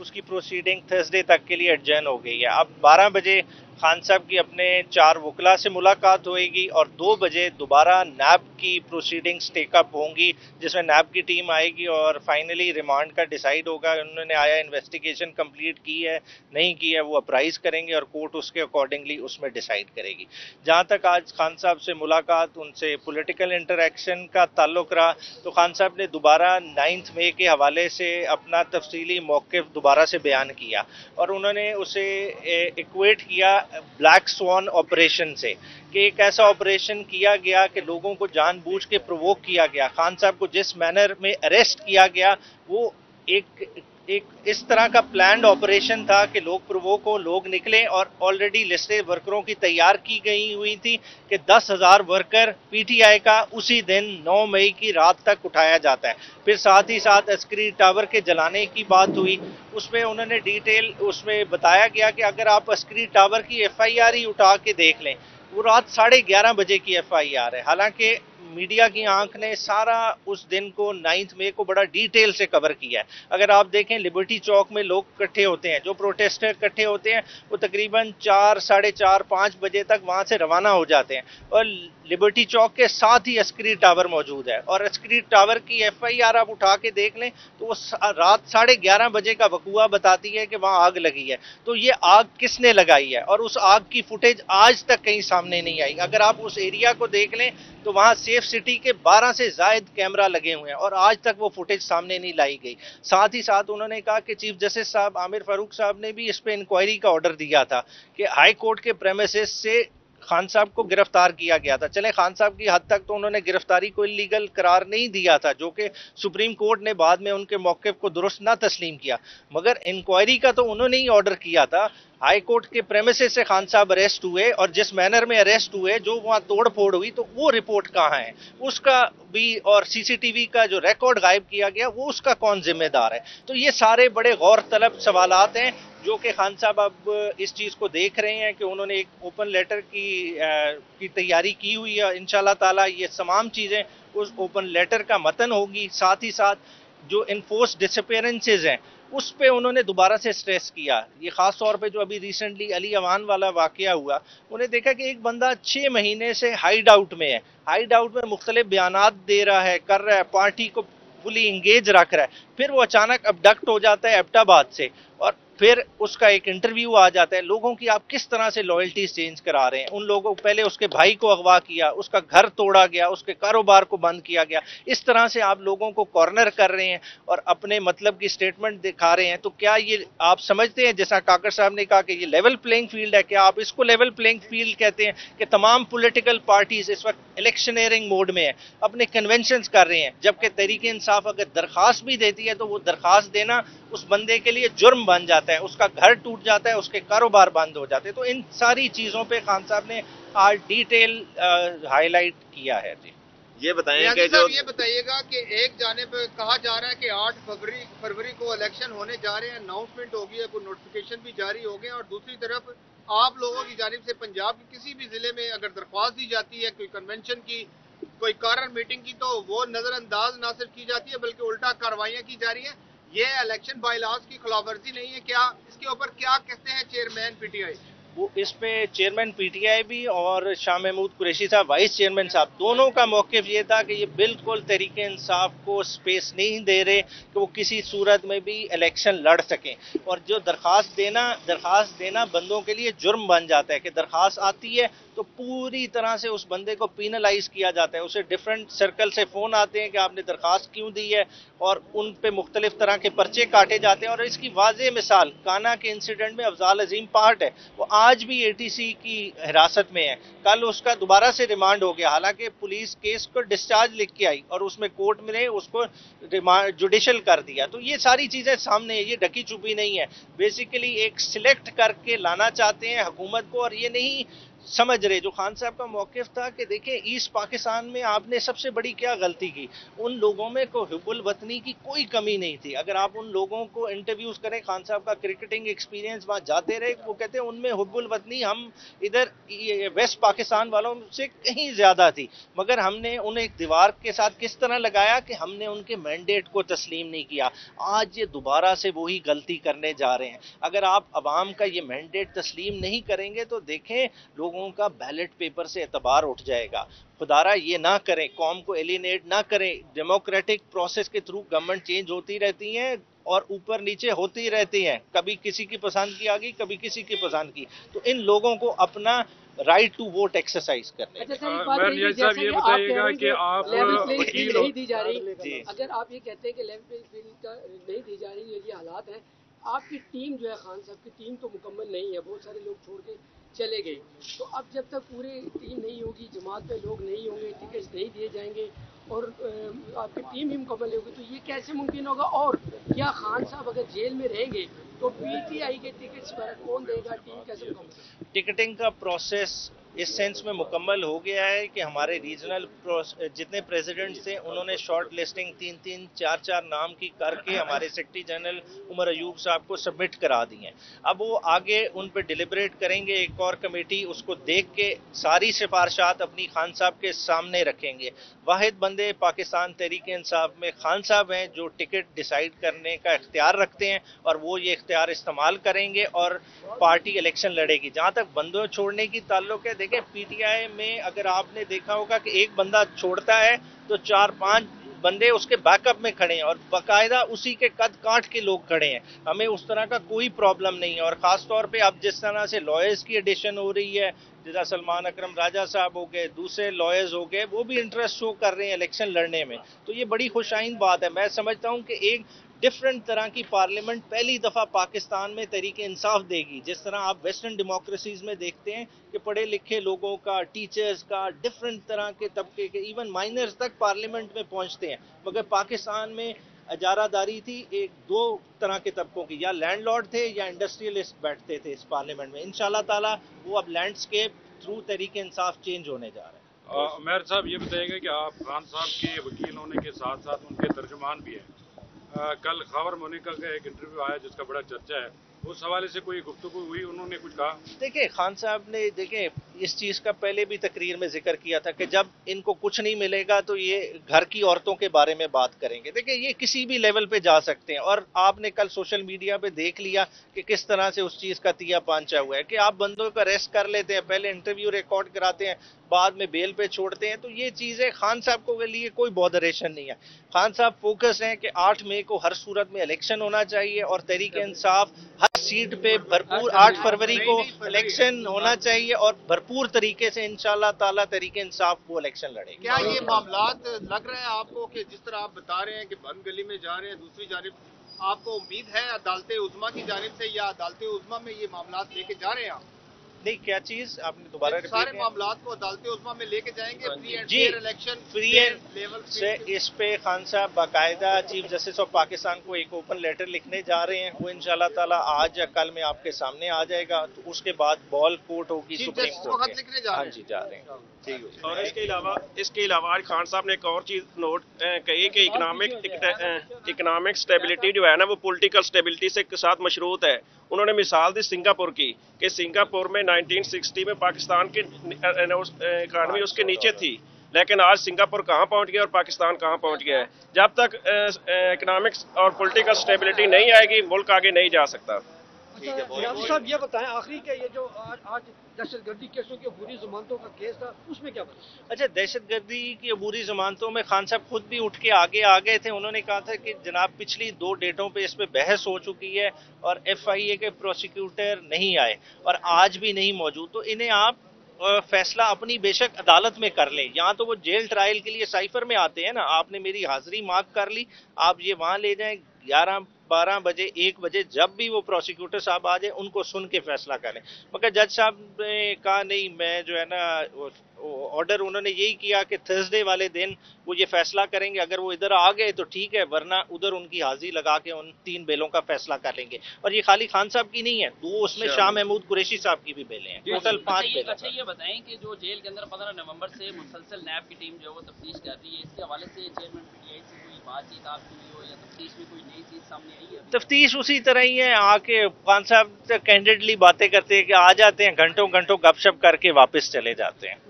उसकी proceeding Thursday तक के लिए एडजर्न हो गई है। अब 12 बजे खान साहब की अपने 4 वकला से मुलाकात होएगी और 2 बजे दोबारा नैब की प्रोसीडिंग्स टेकअप होंगी, जिसमें नैब की टीम आएगी और फाइनली रिमांड का डिसाइड होगा। उन्होंने आया इन्वेस्टिगेशन कंप्लीट की है नहीं की है वो अप्राइज करेंगे और कोर्ट उसके अकॉर्डिंगली उसमें डिसाइड करेगी। जहां तक आज खान साहब से मुलाकात, उनसे पॉलिटिकल इंटरेक्शन का ताल्लुक रहा, तो खान साहब ने दोबारा 9 मई के हवाले से अपना तफसीली मौक़िफ़ दोबारा से बयान किया और उन्होंने उसे इक्वेट किया ब्लैक स्वान ऑपरेशन से, कि एक ऐसा ऑपरेशन किया गया कि लोगों को जानबूझ के प्रोवोक किया गया। खान साहब को जिस मैनर में अरेस्ट किया गया वो एक इस तरह का प्लान्ड ऑपरेशन था कि लोग प्रोवोक हो, लोग निकले और ऑलरेडी लिस्टें वर्करों की तैयार की गई हुई थी कि 10,000 वर्कर पीटीआई का उसी दिन 9 मई की रात तक उठाया जाता है। फिर साथ ही साथ अस्करी टावर के जलाने की बात हुई, उसमें उन्होंने डिटेल उसमें बताया गया कि अगर आप अस्करी टावर की एफआईआर ही उठा के देख लें, वो रात 11:30 बजे की एफआईआर है। हालांकि मीडिया की आंख ने सारा उस दिन को 9 मई को बड़ा डिटेल से कवर किया है। अगर आप देखें लिबर्टी चौक में लोग इकट्ठे होते हैं, जो प्रोटेस्टर इकट्ठे होते हैं वो तकरीबन 4, 4:30, 5 बजे तक वहां से रवाना हो जाते हैं और लिबर्टी चौक के साथ ही अस्करी टावर मौजूद है और अस्करी टावर की एफआईआर आप उठा के देख लें तो वो रात 11:30 बजे का वकूआ बताती है कि वहां आग लगी है। तो ये आग किसने लगाई है और उस आग की फुटेज आज तक कहीं सामने नहीं आई। अगर आप उस एरिया को देख लें तो वहां सेफ सिटी के 12 से ज्यादा कैमरा लगे हुए हैं और आज तक वो फुटेज सामने नहीं लाई गई। साथ ही साथ उन्होंने कहा कि चीफ जस्टिस साहब आमिर फारूक साहब ने भी इस पे इंक्वायरी का ऑर्डर दिया था कि हाई कोर्ट के प्रेमिसेस से खान साहब को गिरफ्तार किया गया था। चले खान साहब की हद तक तो उन्होंने गिरफ्तारी को इलीगल करार नहीं दिया था, जो कि सुप्रीम कोर्ट ने बाद में उनके मौक़िफ़ को दुरुस्त ना तस्लीम किया, मगर इंक्वायरी का तो उन्होंने ही ऑर्डर किया था। हाई कोर्ट के प्रेमिसेस से खान साहब अरेस्ट हुए और जिस मैनर में अरेस्ट हुए, जो वहां तोड़ फोड़ हुई, तो वो रिपोर्ट कहां है उसका भी, और सीसीटीवी का जो रिकॉर्ड गायब किया गया वो उसका कौन जिम्मेदार है। तो ये सारे बड़े गौर तलब सवालात हैं जो कि खान साहब अब इस चीज को देख रहे हैं कि उन्होंने एक ओपन लेटर की तैयारी की हुई है। इंशाल्लाह ताला ये तमाम चीजें उस ओपन लेटर का मतन होगी। साथ ही साथ जो इन्फोर्स डिसअपीयरेंसेज हैं उस पे उन्होंने दोबारा से स्ट्रेस किया। ये खास तौर पे जो अभी रिसेंटली अली अवान वाला वाकया हुआ, उन्हें देखा कि एक बंदा 6 महीने से हाइड आउट में है, हाइड आउट में मुख्तलिफ बयानात दे रहा है, कर रहा है, पार्टी को फुली इंगेज रख रहा है, फिर वो अचानक अबडक्ट हो जाता है एबटाबाद से और फिर उसका एक इंटरव्यू आ जाता है। लोगों की आप किस तरह से लॉयल्टी चेंज करा रहे हैं। उन लोगों को पहले उसके भाई को अगवा किया, उसका घर तोड़ा गया, उसके कारोबार को बंद किया गया, इस तरह से आप लोगों को कॉर्नर कर रहे हैं और अपने मतलब की स्टेटमेंट दिखा रहे हैं। तो क्या ये आप समझते हैं, जैसा काकर साहब ने कहा कि ये लेवल प्लेइंग फील्ड है, क्या आप इसको लेवल प्लेइंग फील्ड कहते हैं कि तमाम पॉलिटिकल पार्टीज इस वक्त इलेक्शनरिंग मोड में है, अपने कन्वेंशंस कर रहे हैं, जबकि तहरीक इंसाफ अगर दरखास्त भी देती है तो वो दरखास्त देना उस बंदे के लिए जुर्म बन जाता है, उसका घर टूट जाता है, उसके कारोबार बंद हो जाते हैं। तो इन सारी चीजों पे खान साहब ने आज डिटेल हाईलाइट किया है। जी ये बताएं कि जो ये बताइएगा कि एक जानिब कहा जा रहा है कि 8 फरवरी को इलेक्शन होने जा रहे हैं, अनाउंसमेंट होगी है, कोई नोटिफिकेशन भी जारी हो गए, और दूसरी तरफ आप लोगों की जानिब से पंजाब के किसी भी जिले में अगर दरख्वास्त दी जाती है कोई कन्वेंशन की, कोई कारण मीटिंग की, तो वो नजरअंदाज ना सिर्फ की जाती है बल्कि उल्टा कार्रवाइयां की जा रही हैं। ये इलेक्शन बायलॉज की खिलाफवर्जी नहीं है क्या? इसके ऊपर क्या कहते हैं चेयरमैन पीटीआई? वो इस पे चेयरमैन पीटीआई भी और शाह महमूद कुरैशी साहब वाइस चेयरमैन साहब, दोनों का मौक़िफ़ ये था कि ये बिल्कुल तहरीके इंसाफ को स्पेस नहीं दे रहे कि वो किसी सूरत में भी इलेक्शन लड़ सकें। और जो दरखास्त देना बंदों के लिए जुर्म बन जाता है कि दरखास्त आती है तो पूरी तरह से उस बंदे को पीनलाइज किया जाता है। उसे डिफरेंट सर्कल से फोन आते हैं कि आपने दरखास्त क्यों दी है और उन पे मुख्तलिफ तरह के पर्चे काटे जाते हैं। और इसकी वाज़ेह मिसाल काना के इंसिडेंट में अफजाल अजीम पार्ट है, वो आज भी एटीसी की हिरासत में है, कल उसका दोबारा से रिमांड हो गया, हालांकि पुलिस केस को डिस्चार्ज लिख के आई और उसमें कोर्ट ने उसको जुडिशल कर दिया। तो ये सारी चीजें सामने है, ये ढकी छुपी नहीं है। बेसिकली एक सिलेक्ट करके लाना चाहते हैं हुकूमत को, और ये नहीं समझ रहे। जो खान साहब का मौक़िफ़ था कि देखिए ईस्ट पाकिस्तान में आपने सबसे बड़ी क्या गलती की, उन लोगों में को हुब्बुल वतनी की कोई कमी नहीं थी। अगर आप उन लोगों को इंटरव्यूज करें, खान साहब का क्रिकेटिंग एक्सपीरियंस वहाँ जाते रहे, वो कहते हैं उनमें हुब्बुल वतनी हम इधर वेस्ट पाकिस्तान वालों से कहीं ज्यादा थी, मगर हमने उन्हें एक दीवार के साथ किस तरह लगाया कि हमने उनके मैंडेट को तस्लीम नहीं किया। आज ये दोबारा से वही गलती करने जा रहे हैं। अगर आप अवाम का ये मैंडेट तस्लीम नहीं करेंगे तो देखें लोगों का बैलेट पेपर से एतबार उठ जाएगा। खुदारा ये ना करें, कौम को एलिनेट ना करें। डेमोक्रेटिक प्रोसेस के थ्रू गवर्नमेंट चेंज होती रहती हैं और ऊपर नीचे होती रहती हैं, कभी किसी की पसंद की आ गई, कभी किसी की पसंद की। तो इन लोगों को अपना राइट टू वोट एक्सरसाइज करने। अच्छा सर, एक बात साहब ये बताइएगा कि आप लेवल प्लेइंग फील्ड नहीं दी जा रही, अगर आप ये कहते हैं कि लेवल प्लेइंग फील्ड नहीं दी जा रही, ये हालात हैं, आपकी टीम जो है खान साहब की टीम तो मुकम्मल नहीं है, बहुत सारे लोग छोड़ के चले गए, तो अब जब तक पूरी टीम नहीं होगी, जमात में लोग नहीं होंगे, टिकट्स नहीं दिए जाएंगे और आपकी टीम ही मुकम्मल होगी, तो ये कैसे मुमकिन होगा? और क्या खान साहब अगर जेल में रहेंगे तो पीटीआई के टिकट्स पर कौन देगा? टीम कैसे मुकम्मल? टिकटिंग का प्रोसेस इस सेंस में मुकम्मल हो गया है कि हमारे रीजनल जितने प्रेसिडेंट थे उन्होंने शॉर्ट लिस्टिंग 3-3, 4-4 नाम की करके हमारे सेक्रेटरी जनरल उमर अयूब साहब को सबमिट करा दी हैं। अब वो आगे उन पर डिलिब्रेट करेंगे, एक और कमेटी उसको देख के सारी सिफारिशात अपनी खान साहब के सामने रखेंगे। वाहिद बंदे पाकिस्तान तहरीक इंसाफ में खान साहब हैं जो टिकट डिसाइड करने का इख्तियार रखते हैं और वो ये इख्तियार इस्तेमाल करेंगे और पार्टी इलेक्शन लड़ेगी। जहां तक बंदों छोड़ने की ताल्लुक है, देखें पीटीआई में अगर आपने देखा होगा कि एक बंदा छोड़ता है तो 4-5 बंदे उसके बैकअप में खड़े हैं और बाकायदा उसी के कद काट के लोग खड़े हैं। हमें उस तरह का कोई प्रॉब्लम नहीं है। और खास तौर पे अब जिस तरह से लॉयर्स की एडिशन हो रही है, जैसा सलमान अकरम राजा साहब हो गए, दूसरे लॉयर्स हो गए, वो भी इंटरेस्ट शो कर रहे हैं इलेक्शन लड़ने में, तो ये बड़ी खुशाइन बात है। मैं समझता हूं कि एक डिफरेंट तरह की पार्लियामेंट पहली दफा पाकिस्तान में तरीके इंसाफ देगी। जिस तरह आप वेस्टर्न डेमोक्रेसीज में देखते हैं कि पढ़े लिखे लोगों का, टीचर्स का, डिफरेंट तरह के तबके के, इवन माइनर्स तक पार्लियामेंट में पहुंचते हैं, मगर पाकिस्तान में अजारादारी थी एक दो तरह के तबकों की, या लैंडलॉर्ड थे या इंडस्ट्रियलिस्ट बैठते थे इस पार्लियामेंट में। इंशाल्लाह ताला वो अब लैंडस्केप थ्रू तरीके इंसाफ चेंज होने जा रहे हैं। उमर साहब ये बताइएगा कि आप खान साहब के वकील होने के साथ साथ उनके तर्जुमान भी हैं। कल खबर मोनिका का एक इंटरव्यू आया जिसका बड़ा चर्चा है, उस हवाले से कोई गुफ्तगू हुई, उन्होंने कुछ कहा? देखिए खान साहब ने इस चीज का पहले भी तकरीर में जिक्र किया था कि जब इनको कुछ नहीं मिलेगा तो ये घर की औरतों के बारे में बात करेंगे। देखिए ये किसी भी लेवल पे जा सकते हैं और आपने कल सोशल मीडिया पे देख लिया कि किस तरह से उस चीज का तिया पांचा हुआ है कि आप बंदों को अरेस्ट कर लेते हैं, पहले इंटरव्यू रिकॉर्ड कराते हैं, बाद में बेल पे छोड़ते हैं। तो ये चीजें खान साहब को के लिए कोई बॉदरेशन नहीं है। खान साहब फोकस है कि 8 मई को हर सूरत में इलेक्शन होना चाहिए और तहरीक इंसाफ हर सीट पे भरपूर 8 फरवरी को इलेक्शन होना चाहिए और भरपूर तरीके से इंशाल्लाह ताला तहरीक इंसाफ वो इलेक्शन लड़ेगी। क्या ये मामलात लग रहा है आपको कि जिस तरह आप बता रहे हैं कि बंद गली में जा रहे हैं, दूसरी जानिब आपको उम्मीद है अदालत उज़्मा की जानिब से या अदालत उज़्मा में ये मामलात लेके जा रहे हैं आप? नहीं, क्या चीज आपने दोबारा सारे मामलात को अदालत उज़्मा में लेके जाएंगे? फ्री एंड जी, fair election, free and level से इस पे खान साहब बाकायदा चीफ जस्टिस ऑफ पाकिस्तान को एक ओपन लेटर लिखने जा रहे हैं। वो इंशाल्लाह ताला आज या कल में आपके सामने आ जाएगा। तो उसके बाद बॉल कोर्ट होगी सुप्रीम कोर्ट में। हाँ जी, जा रहे हैं। ठीक है। और इसके अलावा आज खान साहब ने एक और चीज नोट कही कि इकोनॉमिक स्टेबिलिटी जो है ना वो पॉलिटिकल स्टेबिलिटी से के साथ मशरूत है। उन्होंने मिसाल दी सिंगापुर की कि सिंगापुर में 1960 में पाकिस्तान की इकानमी उसके नीचे थी, लेकिन आज सिंगापुर कहाँ पहुँच गया और पाकिस्तान कहाँ पहुँच गया है। जब तक इकोनॉमिक्स और पॉलिटिकल स्टेबिलिटी नहीं आएगी मुल्क आगे नहीं जा सकता। अच्छा साहब ये बताएं आखिरी के ये जो आज दहशतगर्दी केसों की अबूरी जमानतों का केस था उसमें क्या बता? अच्छा, दहशतगर्दी की अबूरी जमानतों में खान साहब खुद भी उठ के आगे आ गए थे। उन्होंने कहा था कि जनाब पिछली 2 डेटों पे इस पे बहस हो चुकी है और FIA के प्रोसिक्यूटर नहीं आए और आज भी नहीं मौजूद, तो इन्हें आप फैसला अपनी बेशक अदालत में कर लें। यहाँ तो वो जेल ट्रायल के लिए साइफर में आते हैं ना, आपने मेरी हाजिरी मार्क कर ली, आप ये वहां ले जाएं 11-12 बजे 1 बजे, जब भी वो प्रोसिक्यूटर साहब आ जाए उनको सुन के फैसला करें। मगर जज साहब ने कहा नहीं, मैं जो है ना ऑर्डर उन्होंने यही किया कि थर्सडे वाले दिन वो ये फैसला करेंगे, अगर वो इधर आ गए तो ठीक है, वरना उधर उनकी हाजिरी लगा के उन 3 बेलों का फैसला कर लेंगे। और ये खाली खान साहब की नहीं है, 2 उसमें शाह महमूद कुरैशी साहब की भी बेलें हैं, टोटल 5 बेलें। अच्छा ये बताएं कि जो जेल के अंदर 15 नवंबर से मुसलसल नैब की टीम जो है वो तफ्तीश कर रही है, इसके हवाले से चेयरमैन पीटीआई से कोई बातचीत आपकी हुई हो या तफ्तीश में कोई नई चीज सामने आई है? तफ्तीश उसी तरह ही है, आके खान साहब कैंडिडली बातें करते हैं कि आ जाते हैं, घंटों घंटों गपशप करके वापस चले जाते हैं।